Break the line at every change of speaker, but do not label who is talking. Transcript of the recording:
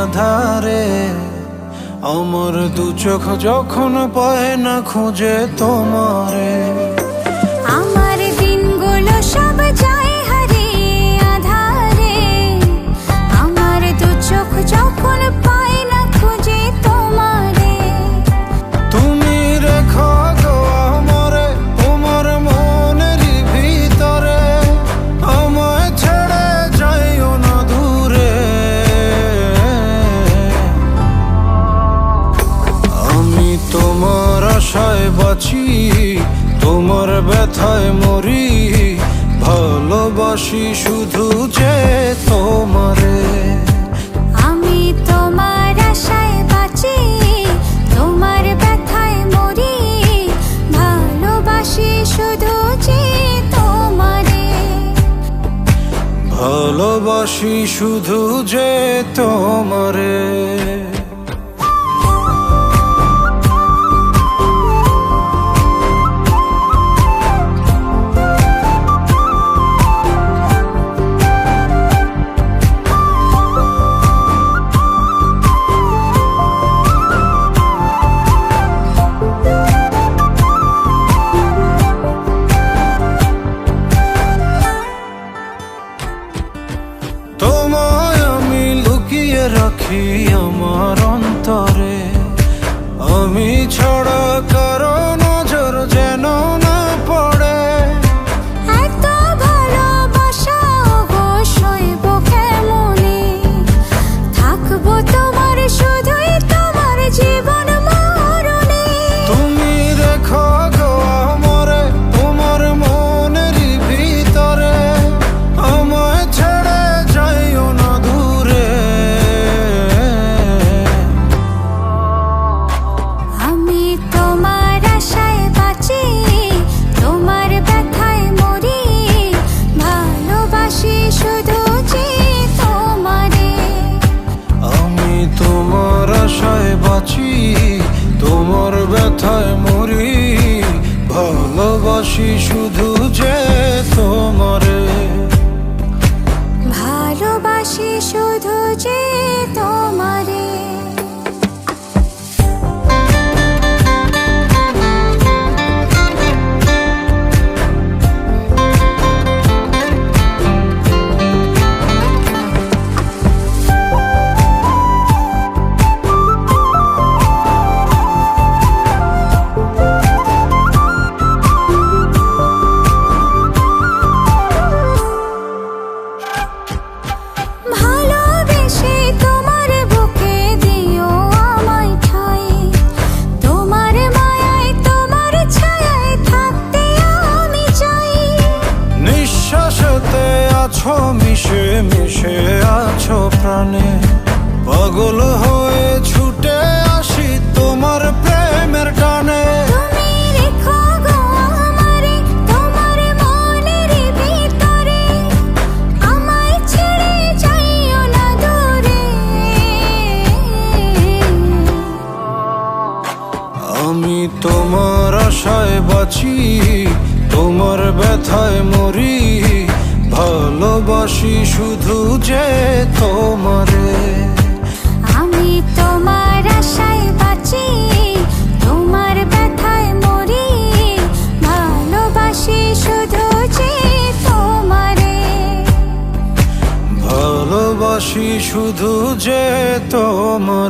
আধারে। আমার দু চোখ যখন পায় না খুঁজে তোমারে।
আমার দিনগুলো সব যায় হারিয়ে আধারে। আমার দু চোখ যখন পায় না খুঁজে তোমারে।
তুমি রেখো গো আমারে তোমার মনের ভিতরে, আমায় ছেড়ে যাইও না দূরে। আমি তোমার আশায় বাঁচি, তোমার ব্যথায় মরি, ভালোবাসি শুধু যে তোমারে।
আমি তোমার আশায় বাঁচি, তোমার ব্যথায় মরি, ভালোবাসি শুধু যে তোমারে।
ভালোবাসি শুধু যে তোমারে। তোমায় আমি লুকিয়ে রাখি আমার অন্তরে, আমি ছাড়া কারো নজর যেন না পড়ে।
এত ভালোবাসা অবশ্যই কেমনে, থাকবো তোমার শুধুই তোমার জীবন মরণে।
তুমি রেখো গো আমারে তোমার মনের ভিতরে, আমায় ছেড়ে যাইও না দূরে।
আমি তোমার আশায় বাঁচি, তোমার ব্যথায় মরি, ভালোবাসি শুধু যে তোমারে।
আমি তোমার আশায় বাঁচি, তোমার ব্যথায় মরি, ভালোবাসি শুধু যে তোমারে।
ভালোবাসি শুধু যে তোমারে। ভালোবেসে তোমার বুকে দিও আমায় ঠাঁই, তোমার মায়ায় তোমার ছায়ায় থাকতে আমি চাই।
নিঃশ্বাসেতে আছো মিশে মিশে আছো প্রাণে, পাগল হয়ে ছুটে আসি তোমার প্রেমের টানে।
তুমি রেখো গো আমারে তোমার মনের ভিতরে, আমায় ছেড়ে যাইও না দূরে।
আমি তোমার আশায় বাঁচি, তোমার ব্যথায় মরি, ভালোবাসি শুধু যে তোমারে।
আমি তোমার আশায় বাঁচি, তোমার ব্যথায় মরি, ভালোবাসি শুধু যে তোমারে।
ভালোবাসি শুধু যে তোমারে।